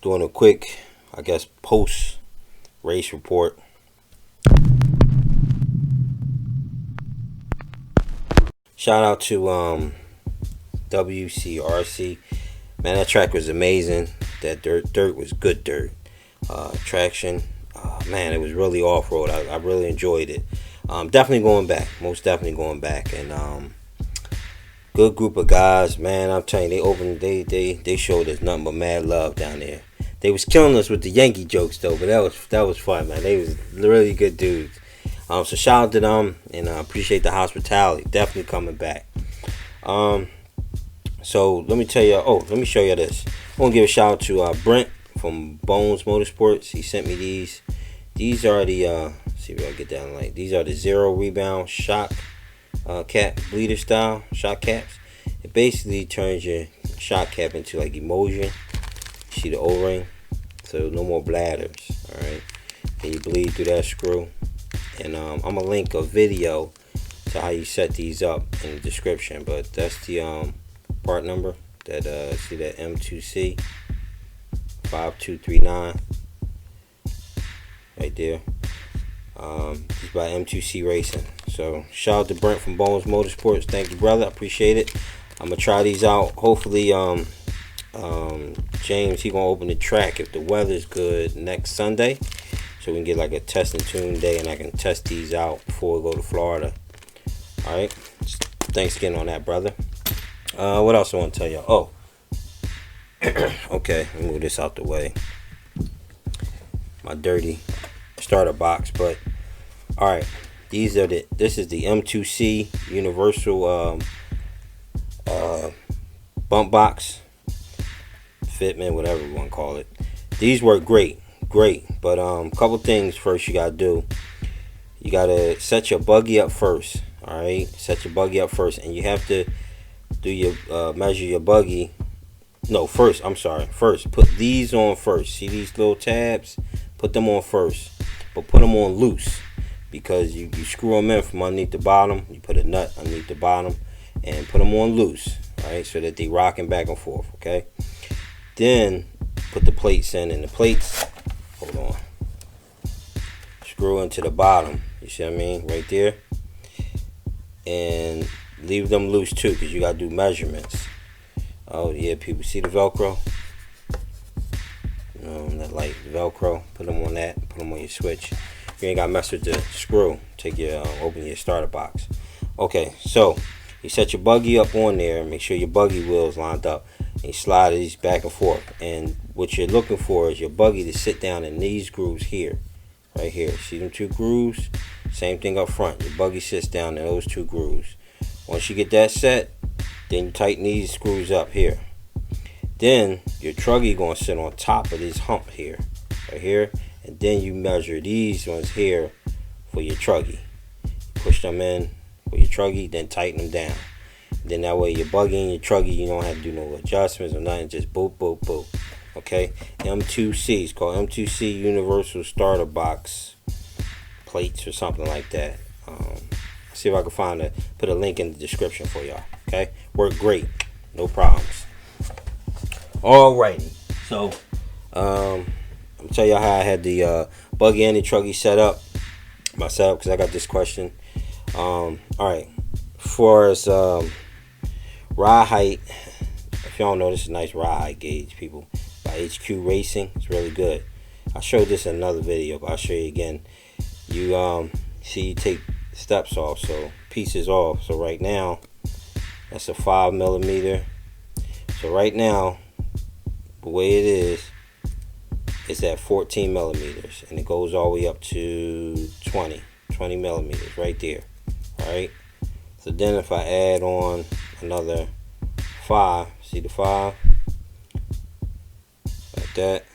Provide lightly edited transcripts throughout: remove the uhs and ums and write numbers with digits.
Doing a quick, I guess, post race report. Shout out to WCRC. Man, that track was amazing. That dirt was good dirt. Traction, man, it was really off road. I really enjoyed it. Definitely going back. Most definitely going back. And good group of guys, man. I'm telling you, they showed us nothing but mad love down there. They was killing us with the Yankee jokes though, but that was fun, man. They was really good dudes. So shout out to them, and I appreciate the hospitality. Definitely coming back. So let me tell you. Oh, let me show you this. I want to give a shout out to Brent from Bones Motorsports. He sent me these. These are the see if I get down like these are the zero rebound shock cap bleeder style shock caps. It basically turns your shock cap into like emulsion. You see the O-ring, so no more bladders. All right, and you bleed through that screw. And I'm gonna link a video to how you set these up in the description. But that's the part number that see that M2C 5239 right there. It's by M2C Racing. So shout out to Brent from Bones Motorsports. Thank you, brother. I appreciate it. I'm gonna try these out. Hopefully, James, he gonna open the track if the weather's good next Sunday, so we can get like a test and tune day, and I can test these out before we go to Florida. All right. Thanks again on that, brother. What else I want to tell y'all? Oh, okay. Let me move this out the way. My dirty starter box, but all right. This is the M2C Universal bump box, fitment, whatever you want to call it. These work great, but couple things first you gotta do. You gotta set your buggy up first. All right, set your buggy up first, and you have to do your measure your buggy. No, first, I'm sorry. First, put these on first. See these little tabs? Put them on first, but put them on loose, because you screw them in from underneath the bottom. You put a nut underneath the bottom and put them on loose, all right, so that they rocking back and forth. Okay. Then put the plates in, and the plates, hold on, screw into the bottom. You see what I mean, right there, and leave them loose too, because you gotta do measurements. Oh yeah, people see the Velcro. That light Velcro. Put them on that. Put them on your switch. You ain't got to mess with the screw. Take your open your starter box. Okay, so you set your buggy up on there. Make sure your buggy wheels lined up. And you slide these back and forth. And what you're looking for is your buggy to sit down in these grooves here, right here. See them two grooves? Same thing up front. Your buggy sits down in those two grooves. Once you get that set, then you tighten these screws up here. Then your truggy gonna sit on top of this hump here, right here, and then you measure these ones here for your truggy. Push them in for your truggy, then tighten them down. Then that way your buggy and your truggy, you don't have to do no adjustments or nothing. Just boop, boop, boop. Okay. M2C. It's called M2C Universal Starter Box plates or something like that. See if I can put a link in the description for y'all. Okay. Work great. No problems. Alrighty, so I'm gonna tell y'all how I had the buggy and the truggy set up myself, because I got this question. Alright, as far as ride height, if y'all don't know, this is a nice ride height gauge, people, by HQ Racing. It's really good. I showed this in another video, but I'll show you again. You see, you take steps off, so pieces off. So right now, that's a 5mm. So right now, the way it is at 14mm, and it goes all the way up to 20mm right there. All right. So then if I add on another 5, see the 5 like that,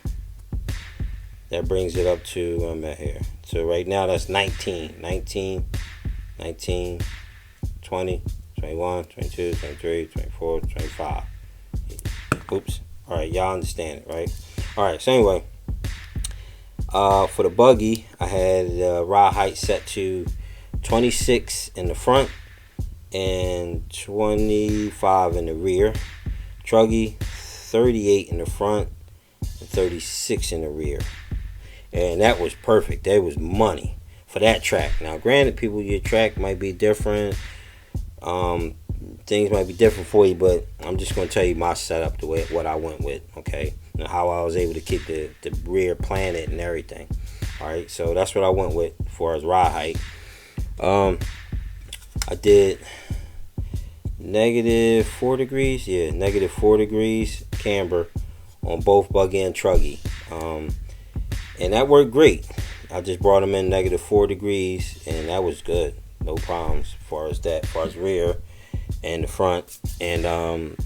that brings it up to where I'm at here. So right now that's 19, 20, 21, 22, 23, 24, 25. Oops. Alright, y'all understand it, right? Alright, so anyway, for the buggy, I had ride height set to 26 in the front and 25 in the rear. Truggy, 38 in the front and 36 in the rear, and that was perfect. That was money for that track. Now, granted, people, your track might be different. Things might be different for you, but I'm just gonna tell you my setup, the way what I went with, okay, and how I was able to keep the rear planted and everything. All right, so that's what I went with as far as ride height. I did -4 degrees, yeah, -4 degrees camber on both buggy and truggy, and that worked great. I just brought them in -4 degrees, and that was good, no problems as far as that, as far as rear and the front. And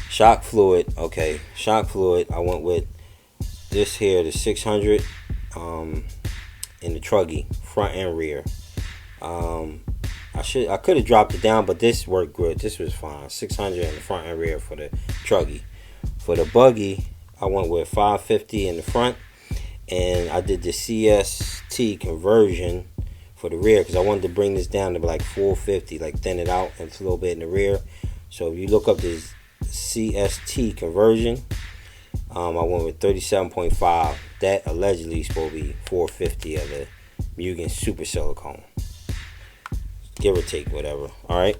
shock fluid, okay, shock fluid, I went with this here, the 600 in the truggy, front and rear. I could have dropped it down, but this worked good. This was fine. 600 in the front and rear for the truggy. For the buggy, I went with 550 in the front, and I did the CST conversion for the rear because I wanted to bring this down to like 450, like thin it out a little bit in the rear. So if you look up this CST conversion, I went with 37.5. That allegedly is supposed to be 450 of the Mugen Super Silicone, give or take, whatever. All right.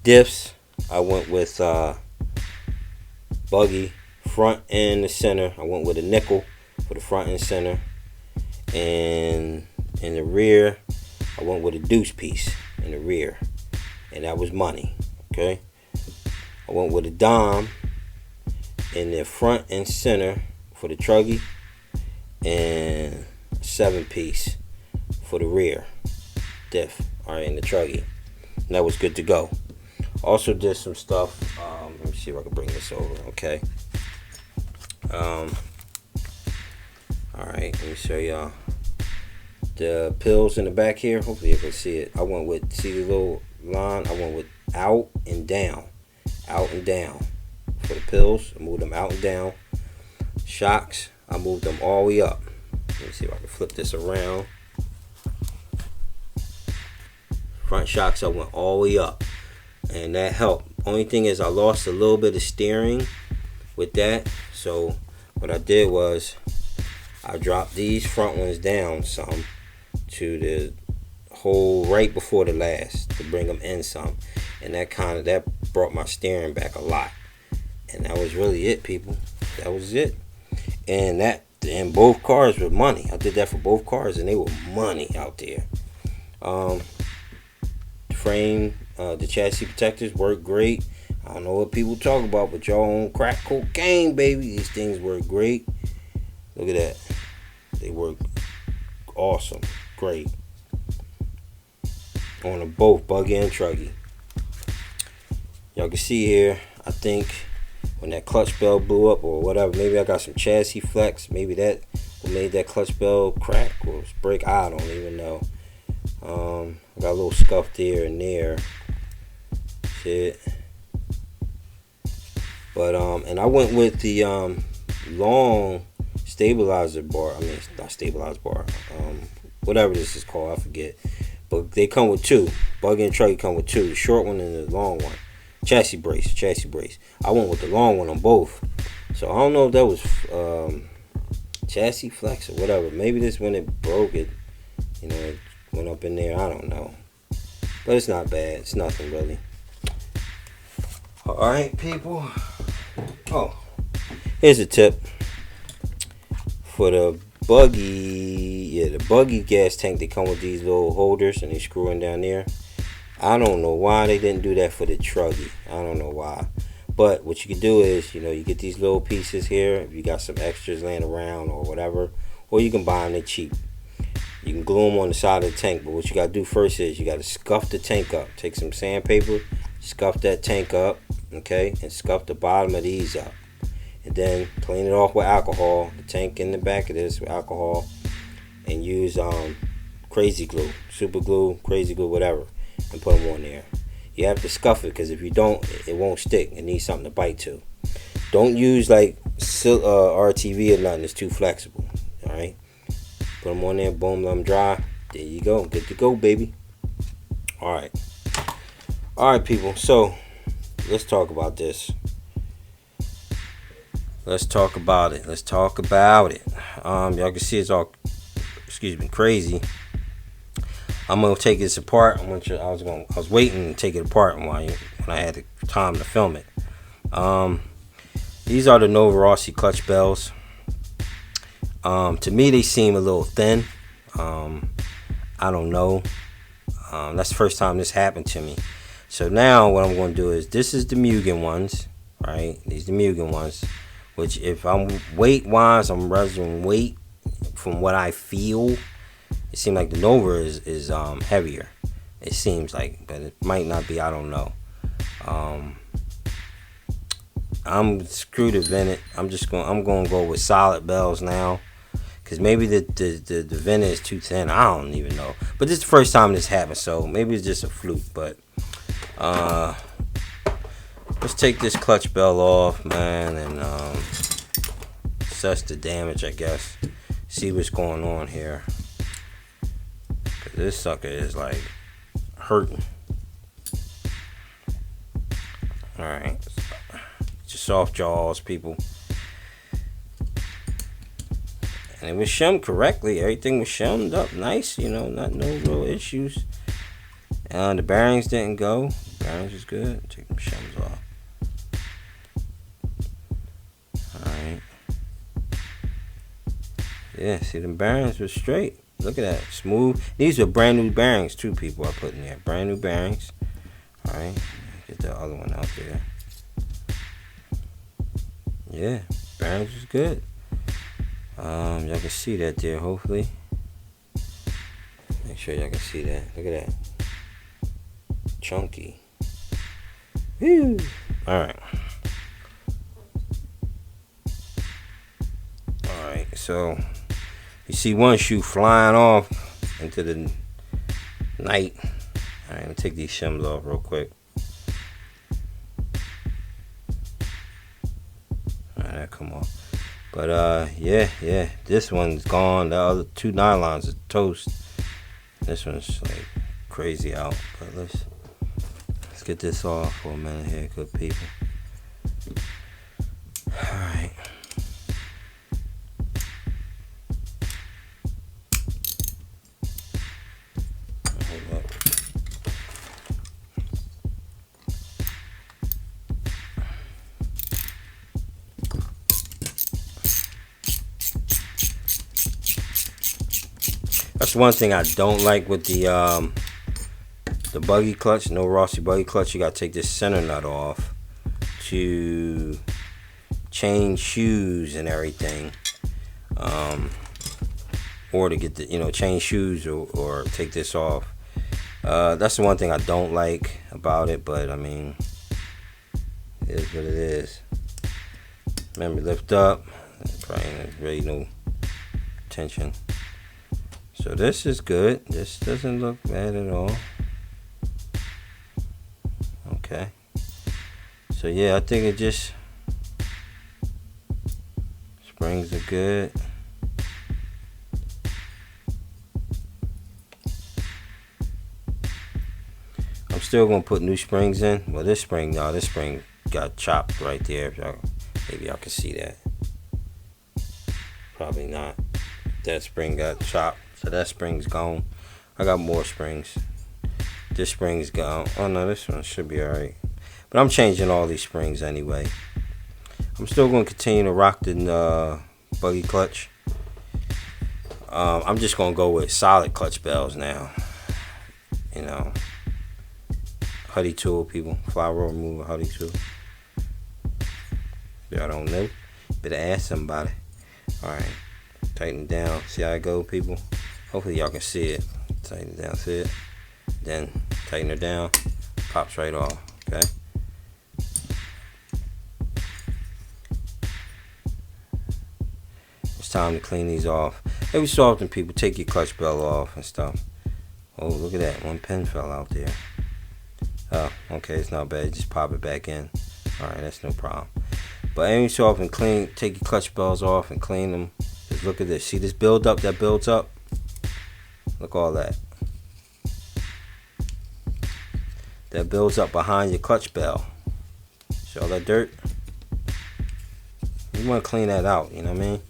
Diffs, I went with buggy front and the center. I went with a nickel for the front and center, and in the rear, I went with a deuce piece in the rear, and that was money. Okay. I went with a dime in the front and center for the truggy, and a 7-piece for the rear diff, all right, in the truggy, and that was good to go. Also did some stuff. Let me see if I can bring this over. Okay. All right, let me show y'all the pills in the back here. Hopefully you can see it. I went with, see the little line, I went with out and down for the pills. I moved them out and down. Shocks, I moved them all the way up. Let me see if I can flip this around. Front shocks, I went all the way up, and that helped. Only thing is I lost a little bit of steering with that, so what I did was I dropped these front ones down some to the hole right before the last to bring them in some, and that brought my steering back a lot. And that was really it, people. That was it. And both cars were money. I did that for both cars, and they were money out there. Frame, the chassis protectors work great. I don't know what people talk about, but y'all on crack cocaine, baby. These things work great. Look at that. They work awesome. Great. On them both, buggy and truggy. Y'all can see here, I think when that clutch bell blew up or whatever, maybe I got some chassis flex. Maybe that made that clutch bell crack or break. I don't even know. I got a little scuff there and there. Shit. But and I went with the long stabilizer bar. I mean, not stabilizer bar. Whatever this is called, I forget. But they come with two. Buggy and truggy come with two. The short one and the long one. Chassis brace. I went with the long one on both. So I don't know if that was chassis flex or whatever. Maybe this when it broke it, it went up in there. I don't know. But it's not bad. It's nothing really. Alright, people. Oh, here's a tip. For the buggy, the buggy gas tank, they come with these little holders and they screw in down there. I don't know why they didn't do that for the truggy. I don't know why. But what you can do is, you get these little pieces here. If you got some extras laying around or whatever, or you can buy them, they're cheap. You can glue them on the side of the tank. But what you got to do first is you got to scuff the tank up. Take some sandpaper, scuff that tank up, okay, and scuff the bottom of these up. And then clean it off with alcohol. The tank in the back of this with alcohol. And use crazy glue, super glue, crazy glue, whatever. And put them on there. You have to scuff it because if you don't, it won't stick. It needs something to bite to. Don't use like RTV or nothing. It's too flexible. Alright. Put them on there. Boom. Let them dry. There you go. Good to go, baby. Alright. Alright, people. So, let's talk about this. let's talk about it. Let's talk about it. Y'all can see it's all, excuse me, crazy. I'm gonna take this apart. I was waiting to take it apart when I had the time to film it. These are the WCRC clutch bells. To me, they seem a little thin. I don't know. That's the first time this happened to me. So now what I'm going to do is, this is the mugen ones, right? These are the mugen ones, which if I'm weight-wise, I'm measuring weight from what I feel. It seems like the Nova is heavier. It seems like, but it might not be. I don't know. I'm screwed to Venet. I'm going to go with solid bells now. Because maybe the Venet is too thin. I don't even know. But this is the first time this happened, so maybe it's just a fluke. But let's take this clutch bell off, man, and assess the damage, I guess. See what's going on here. Because this sucker is like hurting. Alright. Just soft jaws, people. And it was shimmed correctly. Everything was shimmed up nice, you know, no real issues. The bearings didn't go. The bearings was good. Take them shims off. Alright. Yeah, see, the bearings were straight. Look at that. Smooth. These are brand new bearings too, people, I put in there. Brand new bearings. Alright. Get the other one out there. Yeah, bearings was good. Y'all can see that there, hopefully. Make sure y'all can see that. Look at that. Chunky. Woo! Alright. Alright, so you see one shoe flying off into the night. Alright, let me take these shims off real quick. Alright, that come off. But yeah, this one's gone. The other two nylons are toast. This one's like crazy out. But let's get this off for a minute here, good people. Alright. Hold up. That's one thing I don't like with the buggy clutch, WCRC buggy clutch. You gotta take this center nut off to change shoes and everything, or to get the change shoes or take this off. That's the one thing I don't like about it, but I mean, it is what it is. Remember, lift up. Probably really no tension. So this is good. This doesn't look bad at all. Okay. So yeah, I think it just springs are good. I'm still gonna put new springs in. Well, this spring got chopped right there. Maybe y'all can see that. Probably not. That spring got chopped. So that spring's gone. I got more springs. This spring's gone. Oh no, this one should be alright. But I'm changing all these springs anyway. I'm still going to continue to rock the buggy clutch. I'm just going to go with solid clutch bells now. Huddy tool, people. Flower remover, Huddy tool. Y'all don't know? Better ask somebody. Alright. Tighten it down. See how it go, people? Hopefully y'all can see it. Tighten it down, see it? Then tighten it down. Pops right off, okay? It's time to clean these off. Every so often, people, take your clutch bell off and stuff. Oh, look at that. One pin fell out there. Oh, okay, it's not bad. Just pop it back in. Alright, that's no problem. But every so often, take your clutch bells off and clean them. Just look at this. See this build-up that builds up? Look all that. That builds up behind your clutch bell. See all that dirt? you want to clean that out. You know what I mean?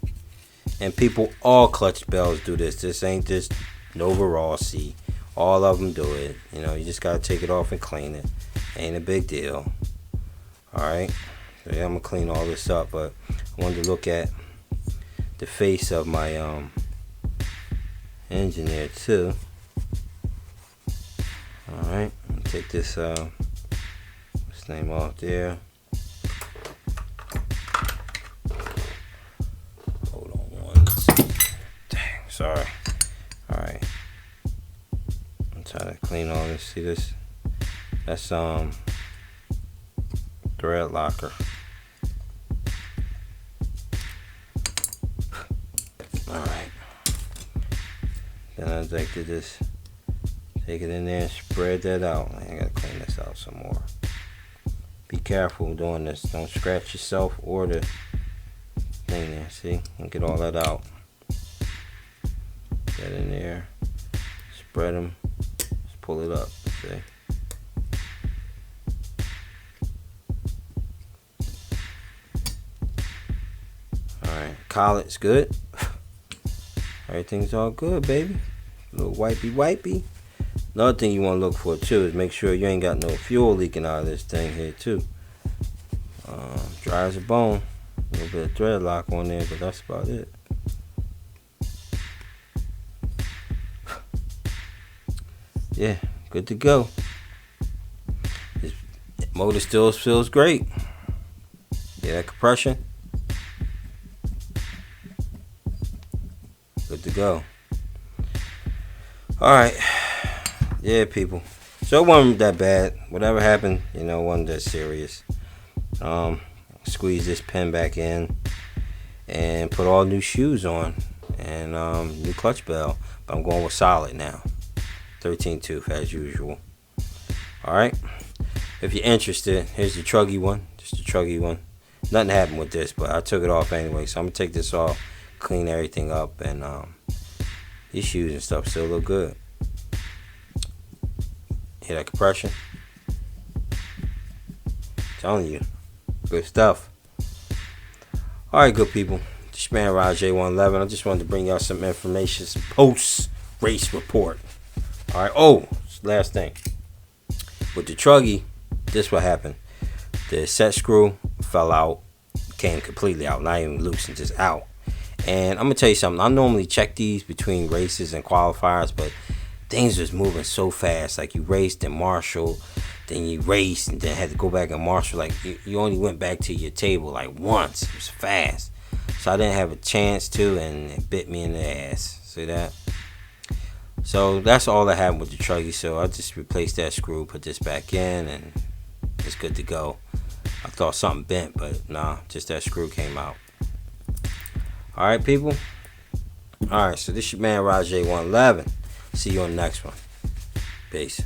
And people, all clutch bells do this. This ain't just Nova Rossi. All of them do it. You know, you just gotta take it off and clean it. Ain't a big deal. All right. So yeah, I'm gonna clean all this up, but I wanted to look at the face of my engine there too. All right. Take this name off there. Hold on one second. Dang, sorry. All right. I'm trying to clean all this. See this? That's thread locker. All right. Then I'd like to just take it in there and spread that out. I gotta clean this out some more. Be careful doing this. Don't scratch yourself or the thing there. See? And get all that out. Get in there. Spread them. Just pull it up. See? Alright. Collet's good. Everything's all good, baby. A little wipey. Another thing you want to look for too is make sure you ain't got no fuel leaking out of this thing here too. Dry as a bone. A little bit of thread lock on there, but that's about it. Yeah, good to go. This motor still feels great. Yeah, that compression. Good to go. Alright. Yeah, people. So it wasn't that bad. Whatever happened, you know, wasn't that serious. Squeeze this pin back in and put all new shoes on and new clutch bell. But I'm going with solid now. 13 tooth as usual. Alright. If you're interested, here's the truggy one. Just the truggy one. Nothing happened with this, but I took it off anyway. So I'm gonna take this off, clean everything up, and these shoes and stuff still look good. Hear that compression? Telling you, good stuff. Alright, good people. This man Rajay 111. I just wanted to bring y'all some information, some post race report. Alright, last thing. With the truggy, this what happened. The set screw fell out, came completely out, not even loose, and just out. And I'm gonna tell you something. I normally check these between races and qualifiers, but things was moving so fast. Like you raced and marshal, then you raced and then had to go back and marshal. Like you only went back to your table like once. It was fast, so I didn't have a chance to, and it bit me in the ass. See that? So that's all that happened with the truggy. So I just replaced that screw, put this back in, and it's good to go. I thought something bent, but nah, just that screw came out. Alright, people. Alright, so this your man Rajay 111. See you on the next one. Peace.